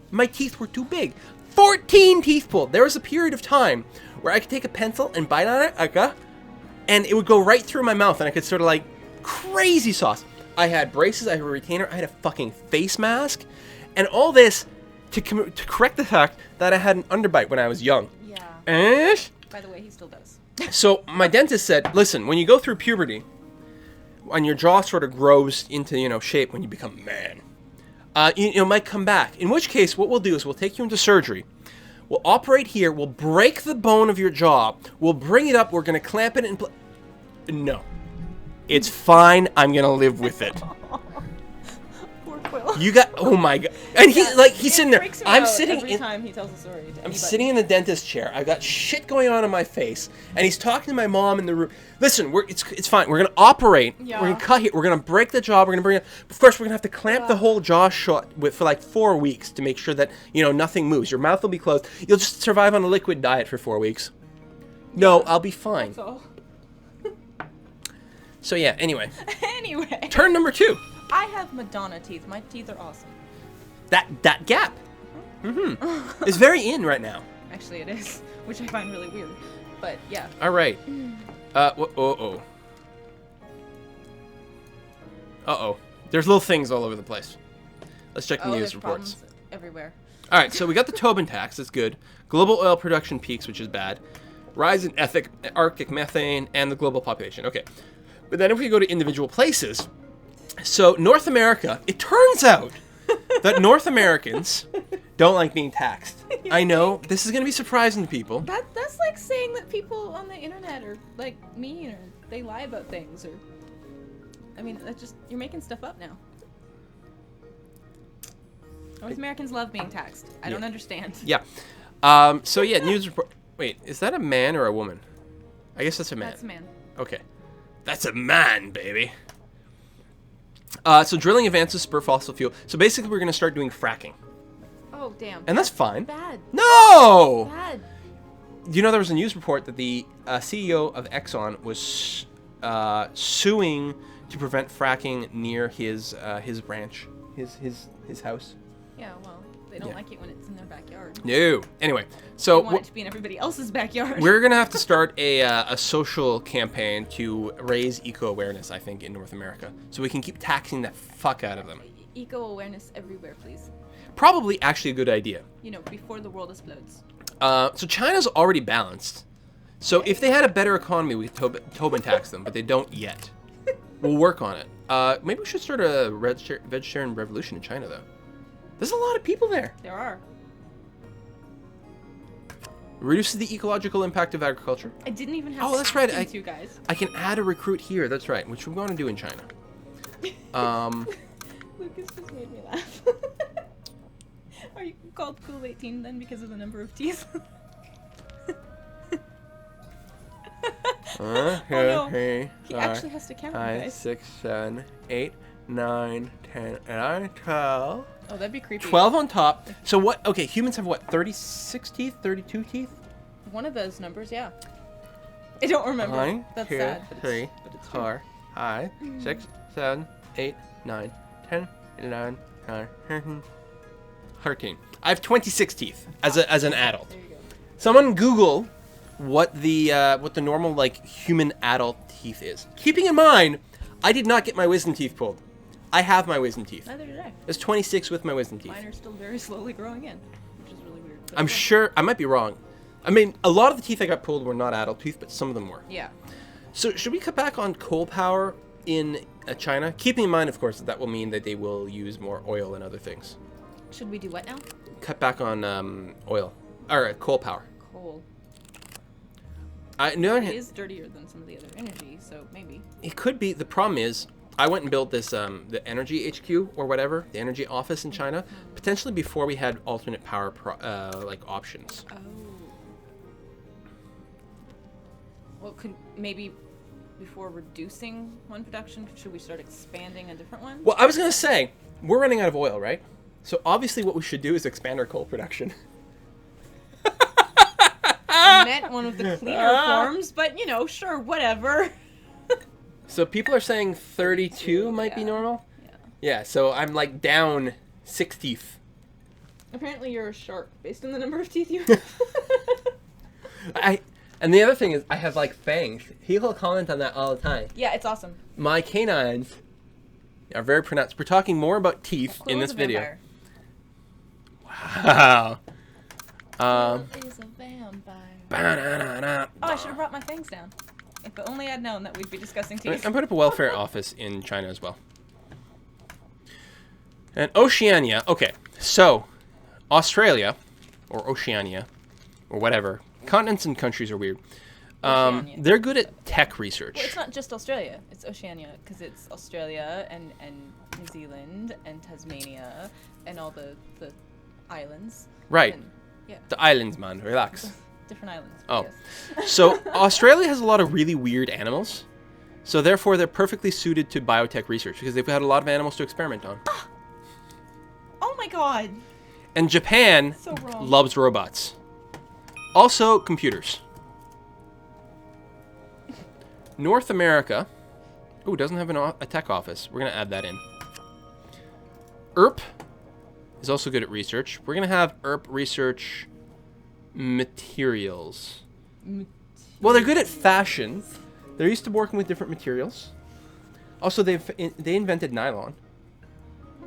[SPEAKER 1] My teeth were too big. 14 teeth pulled. There was a period of time where I could take a pencil and bite on it, and it would go right through my mouth, and I could sort of like crazy sauce. I had braces, I had a retainer, I had a fucking face mask, and all this to correct the fact that I had an underbite when I was young.
[SPEAKER 2] Yeah. By the way, he still does.
[SPEAKER 1] So my dentist said, listen, when you go through puberty, when your jaw sort of grows into, shape when you become a man, you might come back. In which case, what we'll do is we'll take you into surgery. We'll operate here. We'll break the bone of your jaw. We'll bring it up. We're going to clamp it in place. No. It's fine. I'm going to live with it.
[SPEAKER 2] Poor Quill.
[SPEAKER 1] You got... Oh, my God. And he's sitting there. I'm sitting
[SPEAKER 2] every time he tells a story to anybody.
[SPEAKER 1] I'm sitting in the dentist chair. I've got shit going on in my face. And he's talking to my mom in the room. Listen, it's fine. We're going to operate.
[SPEAKER 2] Yeah.
[SPEAKER 1] We're going to cut here. We're going to break the jaw. We're going to bring it... Of course, we're going to have to clamp the whole jaw shut for like 4 weeks to make sure that, nothing moves. Your mouth will be closed. You'll just survive on a liquid diet for 4 weeks. No, I'll be fine.
[SPEAKER 2] That's all.
[SPEAKER 1] So yeah, anyway.
[SPEAKER 2] Anyway.
[SPEAKER 1] Turn number 2.
[SPEAKER 2] I have Madonna teeth. My teeth are awesome.
[SPEAKER 1] That gap. It's very in right now.
[SPEAKER 2] Actually, it is, which I find really weird. But yeah.
[SPEAKER 1] All right. Uh-oh. There's little things all over the place. Let's check the news
[SPEAKER 2] there's
[SPEAKER 1] reports.
[SPEAKER 2] problems everywhere.
[SPEAKER 1] All right, so we got the Tobin tax. That's good. Global oil production peaks, which is bad. Rise in Arctic methane and the global population. Okay. But then if we go to individual places, so North America, it turns out that North Americans don't like being taxed. I know, this is going to be surprising to people.
[SPEAKER 2] That's like saying that people on the internet are like mean or they lie about things or... I mean, that's just... You're making stuff up now. North Americans love being taxed. I don't understand.
[SPEAKER 1] Yeah. So yeah, news report... Wait, is that a man or a woman? I guess that's a man.
[SPEAKER 2] That's a man.
[SPEAKER 1] Okay. That's a man, baby. So drilling advances spur fossil fuel. So basically we're going to start doing fracking.
[SPEAKER 2] Oh, Oh, damn.
[SPEAKER 1] And that's fine.
[SPEAKER 2] Bad.
[SPEAKER 1] No!
[SPEAKER 2] Bad.
[SPEAKER 1] Do you know there was a news report that the CEO of Exxon was suing to prevent fracking near his ranch, his house?
[SPEAKER 2] Yeah, well, they don't like it when it's in their backyard.
[SPEAKER 1] No. Anyway, so
[SPEAKER 2] They want it to be in everybody else's backyard.
[SPEAKER 1] we're gonna have to start a social campaign to raise eco-awareness, I think, in North America, so we can keep taxing the fuck out of them.
[SPEAKER 2] Eco-awareness everywhere, please.
[SPEAKER 1] Probably actually a good idea.
[SPEAKER 2] You know, before the world explodes.
[SPEAKER 1] So China's already balanced. So if they had a better economy, we could Tobin tax them, but they don't yet. We'll work on it. Maybe we should start a vegetarian revolution in China, though. There's a lot of people there.
[SPEAKER 2] There are.
[SPEAKER 1] Reduces the ecological impact of agriculture.
[SPEAKER 2] I didn't even have
[SPEAKER 1] Oh, that's right.
[SPEAKER 2] two guys.
[SPEAKER 1] I can add a recruit here. That's right, which we want to do in China.
[SPEAKER 2] Lucas just made me laugh. Are you called Cool 18 then because of the number of teeth? Oh no. He actually has to count, you
[SPEAKER 1] 5,
[SPEAKER 2] guys.
[SPEAKER 1] 6, 7, 8, 9, 10, and 11, 12.
[SPEAKER 2] Oh, that'd be creepy.
[SPEAKER 1] 12 on top. So what? Okay, humans have what? 36 teeth? 32 teeth?
[SPEAKER 2] One of those numbers, yeah. I don't remember.
[SPEAKER 1] 1,
[SPEAKER 2] That's
[SPEAKER 1] 2,
[SPEAKER 2] sad,
[SPEAKER 1] 3,
[SPEAKER 2] but it's true.
[SPEAKER 1] 4, 5, 6, 7, 8, 9, 10, 11, 12, 13. I have 26 teeth as an adult.
[SPEAKER 2] There you go.
[SPEAKER 1] Someone Google what the normal like human adult teeth is. Keeping in mind, I did not get my wisdom teeth pulled. I have my wisdom teeth.
[SPEAKER 2] Neither did I.
[SPEAKER 1] There's 26 with my wisdom teeth.
[SPEAKER 2] Mine are still very slowly growing in, which is really weird. But
[SPEAKER 1] I'm
[SPEAKER 2] yeah.
[SPEAKER 1] sure I might be wrong. I mean, a lot of the teeth I got pulled were not adult teeth, but some of them were.
[SPEAKER 2] Yeah.
[SPEAKER 1] So should we cut back on coal power in China? Keeping in mind, of course, that will mean that they will use more oil and other things.
[SPEAKER 2] Should we do what now?
[SPEAKER 1] Cut back on oil or coal power.
[SPEAKER 2] Coal.
[SPEAKER 1] No,
[SPEAKER 2] It is dirtier than some of the other energy, so maybe.
[SPEAKER 1] it could be. The problem is, I went and built this the energy HQ or whatever, the energy office in China, potentially before we had alternate power like options.
[SPEAKER 2] Oh. Well, could maybe before reducing one production, should we start expanding a different one?
[SPEAKER 1] Well, I was gonna say we're running out of oil, right? So obviously, what we should do is expand our coal production.
[SPEAKER 2] I meant one of the cleaner forms, but you know, sure, whatever.
[SPEAKER 1] So people are saying 32 might be
[SPEAKER 2] Yeah.
[SPEAKER 1] normal.
[SPEAKER 2] Yeah.
[SPEAKER 1] Yeah. So I'm like down 6 teeth.
[SPEAKER 2] Apparently, you're a shark based on the number of teeth you have.
[SPEAKER 1] And the other thing is I have like fangs. People comment on that all the time.
[SPEAKER 2] Yeah, it's awesome.
[SPEAKER 1] My canines are very pronounced. We're talking more about teeth in this video.
[SPEAKER 2] Vampire.
[SPEAKER 1] Wow.
[SPEAKER 2] Quill is a vampire.
[SPEAKER 1] Ba-na-na-na.
[SPEAKER 2] Oh, I should have brought my fangs down. If only I'd known that we'd be discussing teeth.
[SPEAKER 1] I'm putting up a welfare office in China as well. And Oceania. Okay, so Australia, or Oceania, or whatever. Continents and countries are weird.
[SPEAKER 2] Oceania.
[SPEAKER 1] They're good at tech research.
[SPEAKER 2] Well, it's not just Australia. It's Oceania, because it's Australia and New Zealand and Tasmania and all the islands.
[SPEAKER 1] Right.
[SPEAKER 2] And, yeah,
[SPEAKER 1] The islands, man. Relax.
[SPEAKER 2] different islands.
[SPEAKER 1] Oh.
[SPEAKER 2] Yes.
[SPEAKER 1] So Australia has a lot of really weird animals. So therefore, they're perfectly suited to biotech research because they've had a lot of animals to experiment on.
[SPEAKER 2] Oh my god!
[SPEAKER 1] And Japan
[SPEAKER 2] So wrong.
[SPEAKER 1] loves robots. Also, computers. North America. Ooh, doesn't have a tech office. We're going to add that in. ERP is also good at research. We're going to have ERP research materials. Well, they're good at fashion. They're used to working with different materials. Also, they invented nylon.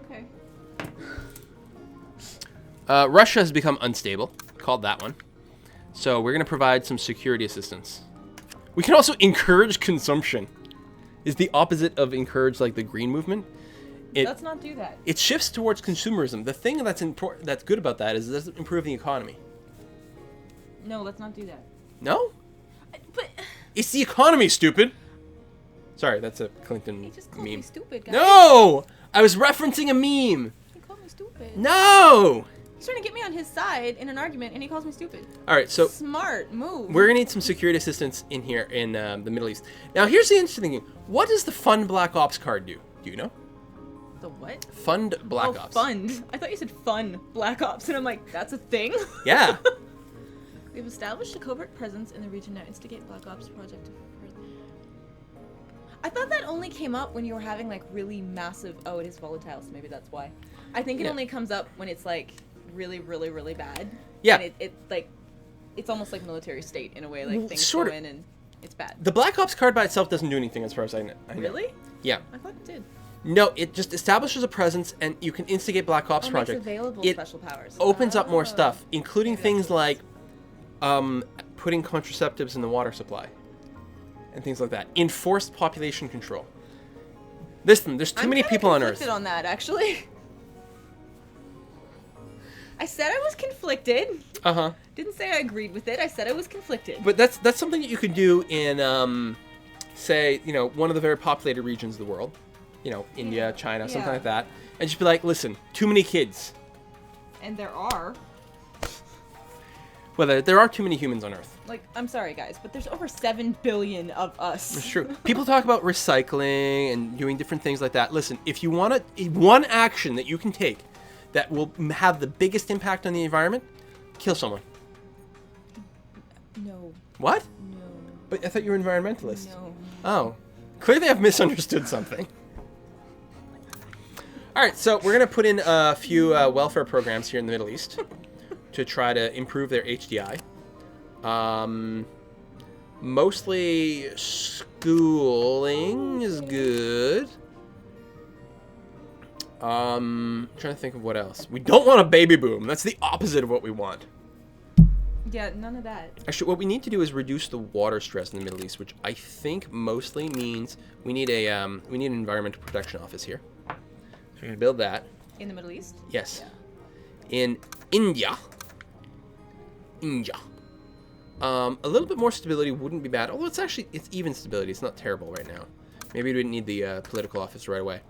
[SPEAKER 2] Okay.
[SPEAKER 1] Russia has become unstable. Called that one. So we're going to provide some security assistance. We can also encourage consumption. Is the opposite of encourage like the green movement.
[SPEAKER 2] Let's not do that.
[SPEAKER 1] It shifts towards consumerism. The thing that's good about that is it doesn't improve the economy.
[SPEAKER 2] No, let's not do that.
[SPEAKER 1] No?
[SPEAKER 2] But
[SPEAKER 1] It's the economy, stupid. Sorry, that's a Clinton
[SPEAKER 2] he just called
[SPEAKER 1] meme.
[SPEAKER 2] me stupid, guys.
[SPEAKER 1] No! I was referencing a meme.
[SPEAKER 2] He called me stupid.
[SPEAKER 1] No!
[SPEAKER 2] He's trying to get me on his side in an argument, and he calls me stupid.
[SPEAKER 1] All right, so
[SPEAKER 2] Smart move.
[SPEAKER 1] we're going to need some security assistance in here in the Middle East. Now, here's the interesting thing. What does the Fun Black Ops card do? Do you know?
[SPEAKER 2] The what?
[SPEAKER 1] Fund Black Ops.
[SPEAKER 2] Fund. I thought you said fun Black Ops, and I'm like, that's a thing?
[SPEAKER 1] Yeah.
[SPEAKER 2] We've established a covert presence in the region now. Instigate Black Ops project. I thought that only came up when you were having like really massive. Oh, it is volatile, so maybe that's why. I think it only comes up when it's like really, really, really bad.
[SPEAKER 1] Yeah.
[SPEAKER 2] And it like, it's almost like military state in a way. Like things
[SPEAKER 1] sort
[SPEAKER 2] go
[SPEAKER 1] of.
[SPEAKER 2] in and it's bad.
[SPEAKER 1] The Black Ops card by itself doesn't do anything as far as I know.
[SPEAKER 2] Really?
[SPEAKER 1] Yeah.
[SPEAKER 2] I thought it did.
[SPEAKER 1] No, it just establishes a presence, and you can instigate Black Ops project.
[SPEAKER 2] Makes available
[SPEAKER 1] It
[SPEAKER 2] special powers.
[SPEAKER 1] opens up more stuff, including
[SPEAKER 2] Maybe
[SPEAKER 1] things
[SPEAKER 2] that's what
[SPEAKER 1] like putting contraceptives in the water supply and things like that. Enforced population control. Listen, there's too many people on Earth.
[SPEAKER 2] I'm conflicted on that, actually. I said I was conflicted.
[SPEAKER 1] Uh-huh.
[SPEAKER 2] Didn't say I agreed with it. I said I was conflicted.
[SPEAKER 1] But that's something that you could do in, say, you know, one of the very populated regions of the world. You know, India, China, something like that. And just be like, listen, too many kids.
[SPEAKER 2] And there are.
[SPEAKER 1] Well, there are too many humans on Earth.
[SPEAKER 2] Like, I'm sorry, guys, but there's over 7 billion of us.
[SPEAKER 1] It's true. People talk about recycling and doing different things like that. Listen, if you want one action that you can take that will have the biggest impact on the environment, kill someone.
[SPEAKER 2] No.
[SPEAKER 1] What?
[SPEAKER 2] No.
[SPEAKER 1] But I thought you were environmentalist.
[SPEAKER 2] No.
[SPEAKER 1] Oh. Clearly I've misunderstood something. All right, so we're going to put in a few welfare programs here in the Middle East to try to improve their HDI. Mostly schooling is good. Trying to think of what else. We don't want a baby boom. That's the opposite of what we want.
[SPEAKER 2] Yeah, none of that.
[SPEAKER 1] Actually, what we need to do is reduce the water stress in the Middle East, which I think mostly means we need an environmental protection office here. So we're gonna build that.
[SPEAKER 2] In the Middle East?
[SPEAKER 1] Yes.
[SPEAKER 2] Yeah.
[SPEAKER 1] In India. A little bit more stability wouldn't be bad, although it's even stability. It's not terrible right now. Maybe we didn't need the political office right away.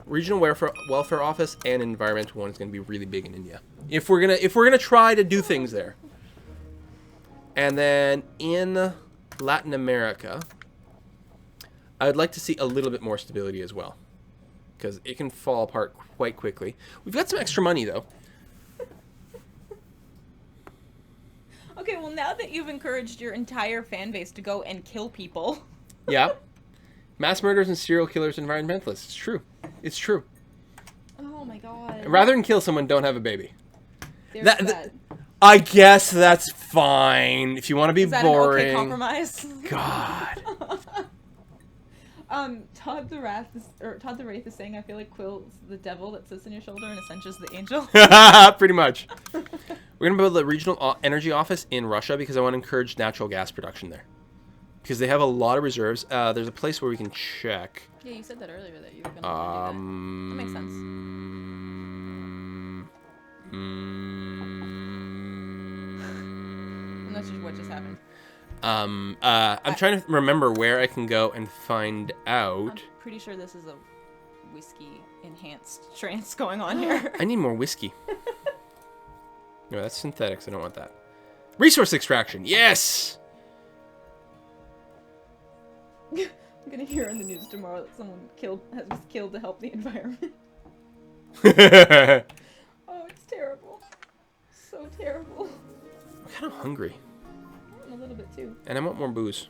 [SPEAKER 1] Regional welfare office and environmental one is going to be really big in India. If we're gonna try to do things there. And then in Latin America, I would like to see a little bit more stability as well, because it can fall apart quite quickly. We've got some extra money though.
[SPEAKER 2] Okay, well, now that you've encouraged your entire fan base to go and kill people.
[SPEAKER 1] Yeah. Mass murderers and serial killers, environmentalists. It's true. It's true.
[SPEAKER 2] Oh my god.
[SPEAKER 1] Rather than kill someone, don't have a baby.
[SPEAKER 2] There's that.
[SPEAKER 1] I guess that's fine if you want to be
[SPEAKER 2] Is that
[SPEAKER 1] boring.
[SPEAKER 2] an okay compromise?
[SPEAKER 1] God.
[SPEAKER 2] Todd the Wraith is saying, I feel like Quill's the devil that sits on your shoulder and Essentia's the angel.
[SPEAKER 1] Pretty much. We're going to build a regional energy office in Russia because I want to encourage natural gas production there. Because they have a lot of reserves. There's a place where we can check.
[SPEAKER 2] Yeah, you said that earlier that you were going to do that. That makes sense. And that's just what just happened.
[SPEAKER 1] I'm trying to remember where I can go and find out.
[SPEAKER 2] I'm pretty sure this is a whiskey-enhanced trance going on here.
[SPEAKER 1] I need more whiskey. No, that's synthetics. I don't want that. Resource extraction. Yes!
[SPEAKER 2] I'm gonna hear on the news tomorrow that someone was killed to help the environment. Oh, it's terrible. So terrible.
[SPEAKER 1] I'm kind of hungry.
[SPEAKER 2] I'm a little bit too.
[SPEAKER 1] And I want more booze.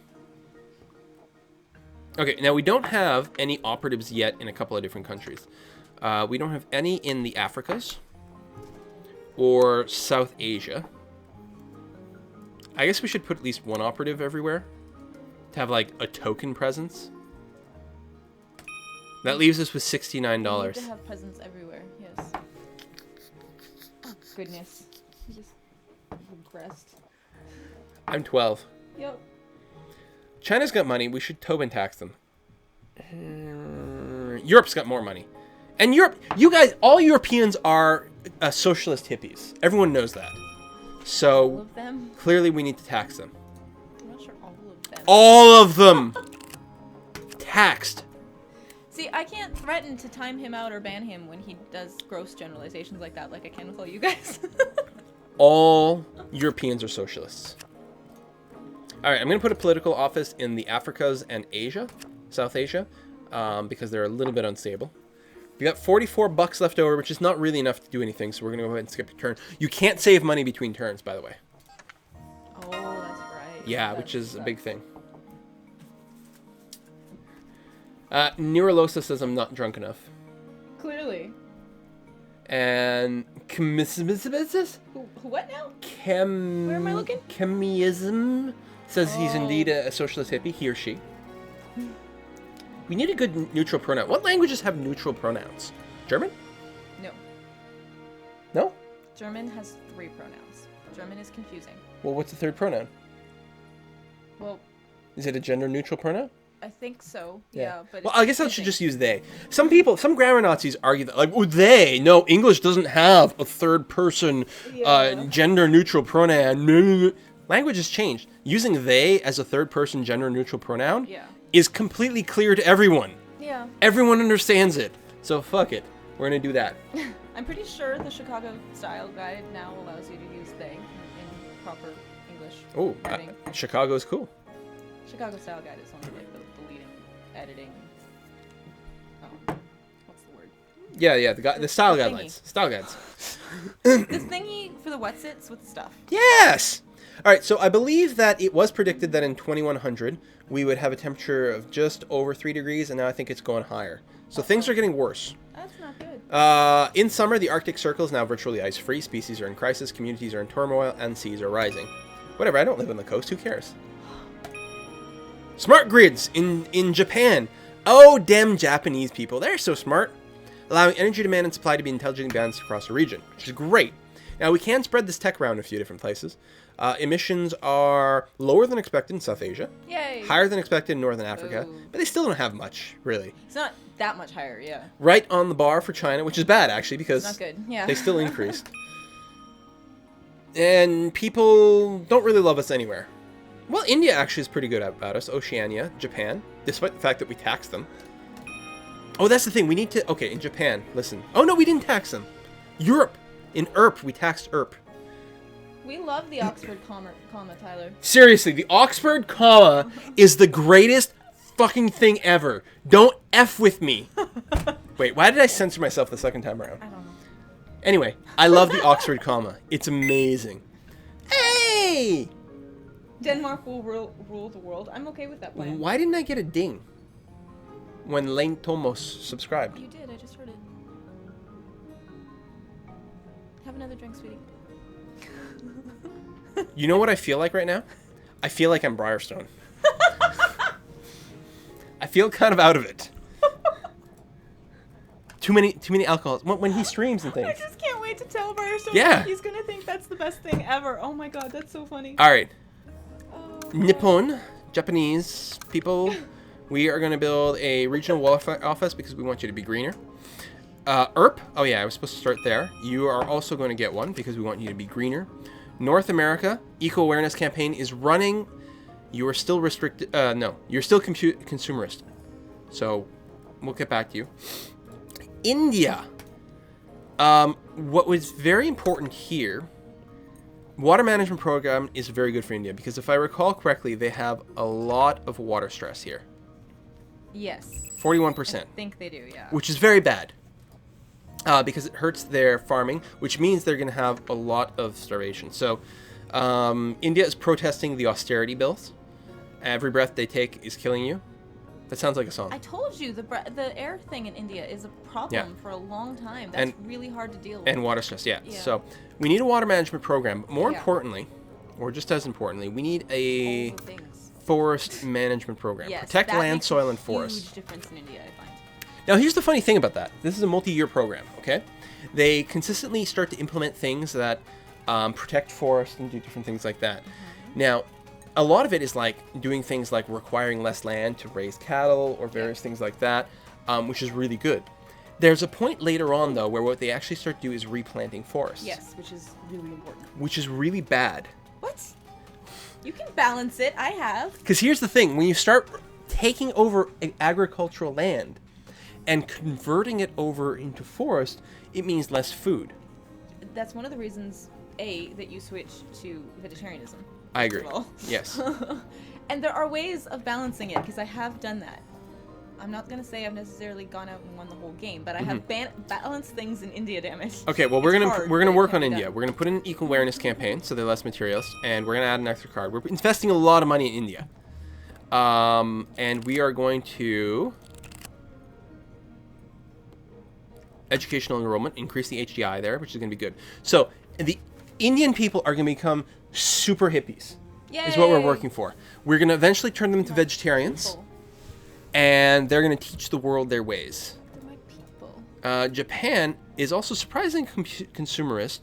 [SPEAKER 1] Okay, now we don't have any operatives yet in a couple of different countries. We don't have any in the Africas or South Asia. I guess we should put at least one operative everywhere to have like a token presence. That leaves us with $69.
[SPEAKER 2] We need to have presence everywhere, yes. Oh, goodness. You just regressed.
[SPEAKER 1] I'm 12.
[SPEAKER 2] Yep.
[SPEAKER 1] China's got money. We should Tobin tax them. Europe's got more money. And Europe, you guys, all Europeans are socialist hippies. Everyone knows that. So,
[SPEAKER 2] All of them?
[SPEAKER 1] clearly we need to tax them.
[SPEAKER 2] I'm not sure all of them.
[SPEAKER 1] All of them! Taxed.
[SPEAKER 2] See, I can't threaten to time him out or ban him when he does gross generalizations like that, like I can with all you guys.
[SPEAKER 1] All Europeans are socialists. Alright, I'm going to put a political office in the Africas and Asia, South Asia, because they're a little bit unstable. We got 44 bucks left over, which is not really enough to do anything, so we're gonna go ahead and skip a turn. You can't save money between turns, by the way.
[SPEAKER 2] Oh, that's right.
[SPEAKER 1] Yeah,
[SPEAKER 2] That
[SPEAKER 1] which is a
[SPEAKER 2] sucks.
[SPEAKER 1] big thing. Neurolosa says I'm not drunk enough.
[SPEAKER 2] Clearly.
[SPEAKER 1] And
[SPEAKER 2] What now?
[SPEAKER 1] Where
[SPEAKER 2] am I looking?
[SPEAKER 1] Chemism says he's
[SPEAKER 2] Oh.
[SPEAKER 1] indeed a socialist hippie, he or she. We need a good neutral pronoun. What languages have neutral pronouns? German?
[SPEAKER 2] No.
[SPEAKER 1] No?
[SPEAKER 2] German has 3 pronouns. German is confusing.
[SPEAKER 1] Well, what's the third pronoun?
[SPEAKER 2] Well,
[SPEAKER 1] Is it a gender neutral pronoun?
[SPEAKER 2] I think so. Yeah, but
[SPEAKER 1] Well,
[SPEAKER 2] it's
[SPEAKER 1] I guess I should
[SPEAKER 2] confusing.
[SPEAKER 1] just use they. Some grammar Nazis argue that, like, oh, they. No, English doesn't have a third person
[SPEAKER 2] Yeah.
[SPEAKER 1] gender neutral pronoun. Language has changed. Using they as a third person gender neutral pronoun
[SPEAKER 2] Yeah.
[SPEAKER 1] is completely clear to everyone.
[SPEAKER 2] Yeah.
[SPEAKER 1] Everyone understands it. So fuck it. We're going to do that.
[SPEAKER 2] I'm pretty sure the Chicago Style Guide now allows you to use they in proper English
[SPEAKER 1] Oh,
[SPEAKER 2] writing.
[SPEAKER 1] Chicago's cool.
[SPEAKER 2] Chicago Style Guide is only like the deleting, editing. What's the word?
[SPEAKER 1] Yeah, the style
[SPEAKER 2] The
[SPEAKER 1] guidelines. Style guides.
[SPEAKER 2] The thingy for the wetsits with stuff.
[SPEAKER 1] Yes! All right, so I believe that it was predicted that in 2100 we would have a temperature of just over 3 degrees, and now I think it's going higher. So things are getting worse.
[SPEAKER 2] That's not good.
[SPEAKER 1] In summer, the Arctic Circle is now virtually ice-free. Species are in crisis, communities are in turmoil, and seas are rising. Whatever, I don't live on the coast. Who cares? Smart grids in Japan. Oh, damn Japanese people. They're so smart. Allowing energy demand and supply to be intelligently balanced across the region, which is great. Now, we can spread this tech around a few different places. Emissions are lower than expected in South Asia,
[SPEAKER 2] Yay.
[SPEAKER 1] higher than expected in Northern Africa,
[SPEAKER 2] Ooh.
[SPEAKER 1] but they still don't have much, really.
[SPEAKER 2] It's not that much higher, yeah.
[SPEAKER 1] Right on the bar for China, which is bad, actually, because
[SPEAKER 2] It's not good, yeah.
[SPEAKER 1] they still increased. And people don't really love us anywhere. Well, India actually is pretty good about us. Oceania, Japan, despite the fact that we tax them. Oh, that's the thing. We need to... Okay, in Japan, listen. Oh, no, we didn't tax them. Europe. In ERP, we taxed ERP.
[SPEAKER 2] We love the Oxford comma, Tyler.
[SPEAKER 1] Seriously, the Oxford comma is the greatest fucking thing ever. Don't F with me. Wait, why did I censor myself the second time around?
[SPEAKER 2] I don't know.
[SPEAKER 1] Anyway, I love the Oxford comma. It's amazing. Hey!
[SPEAKER 2] Denmark will rule the world. I'm okay with that plan.
[SPEAKER 1] Why didn't I get a ding when Lane Tomos subscribed?
[SPEAKER 2] You did, I just heard it. Have another drink, sweetie.
[SPEAKER 1] You know what I feel like right now? I feel like I'm Briarstone. I feel kind of out of it. Too many alcohols. When he streams and
[SPEAKER 2] I
[SPEAKER 1] things.
[SPEAKER 2] just can't wait to tell Firestone.
[SPEAKER 1] Yeah.
[SPEAKER 2] He's gonna think that's the best thing ever. Oh my god, that's so funny.
[SPEAKER 1] All right.
[SPEAKER 2] Oh.
[SPEAKER 1] Nippon, Japanese people, we are going to build a regional welfare office because we want you to be greener. ERP, oh yeah, I was supposed to start there. You are also going to get one because we want you to be greener. North America, eco-awareness campaign is running. You are still restricted, no, you're still consumerist. So, we'll get back to you. India, what was very important here, water management program is very good for India because if I recall correctly, they have a lot of water stress here.
[SPEAKER 2] Yes.
[SPEAKER 1] 41%.
[SPEAKER 2] I think they do, yeah.
[SPEAKER 1] Which is very bad because it hurts their farming, which means they're going to have a lot of starvation. So India is protesting the austerity bills. Every breath they take is killing you. That sounds like a song.
[SPEAKER 2] I told you, the air thing in India is a problem for a long time. That's really hard to deal with.
[SPEAKER 1] And water stress, yeah.
[SPEAKER 2] Yeah.
[SPEAKER 1] So we need a water management program. But more
[SPEAKER 2] Yeah.
[SPEAKER 1] importantly, or just as importantly, we need a
[SPEAKER 2] All the things.
[SPEAKER 1] forest management program.
[SPEAKER 2] Yes,
[SPEAKER 1] Protect
[SPEAKER 2] that
[SPEAKER 1] land,
[SPEAKER 2] makes
[SPEAKER 1] soil,
[SPEAKER 2] a
[SPEAKER 1] and forests.
[SPEAKER 2] huge difference in India, I find.
[SPEAKER 1] Now, here's the funny thing about that. This is a multi-year program, okay? They consistently start to implement things that protect forests and do different things like that. Now, a lot of it is like doing things like requiring less land to raise cattle or various things like that, which is really good. There's a point later on, though, where what they actually start to do is replanting forests.
[SPEAKER 2] Yes, which is really important.
[SPEAKER 1] Which is really bad.
[SPEAKER 2] What? You can balance it. I have.
[SPEAKER 1] Because here's the thing. When you start taking over agricultural land and converting it over into forest, it means less food.
[SPEAKER 2] That's one of the reasons, that you switch to vegetarianism.
[SPEAKER 1] I agree.
[SPEAKER 2] First of all.
[SPEAKER 1] Yes.
[SPEAKER 2] And there are ways of balancing it, because I have done that. I'm not gonna say I've necessarily gone out and won the whole game, but I have balanced things in India damage.
[SPEAKER 1] Okay, well
[SPEAKER 2] It's hard,
[SPEAKER 1] we're
[SPEAKER 2] but
[SPEAKER 1] gonna
[SPEAKER 2] it
[SPEAKER 1] work
[SPEAKER 2] can
[SPEAKER 1] on
[SPEAKER 2] be
[SPEAKER 1] India.
[SPEAKER 2] done.
[SPEAKER 1] We're gonna put in an equal awareness campaign, so they're less materials, and we're gonna add an extra card. We're investing a lot of money in India, and we are going to educational enrollment, increase the HDI there, which is gonna be good. So the Indian people are gonna become super hippies. Is what we're
[SPEAKER 2] Yay!
[SPEAKER 1] working for. We're gonna eventually turn them into
[SPEAKER 2] My
[SPEAKER 1] vegetarians,
[SPEAKER 2] people.
[SPEAKER 1] and they're gonna teach the world their ways.
[SPEAKER 2] They're my people.
[SPEAKER 1] Japan is also surprisingly consumerist,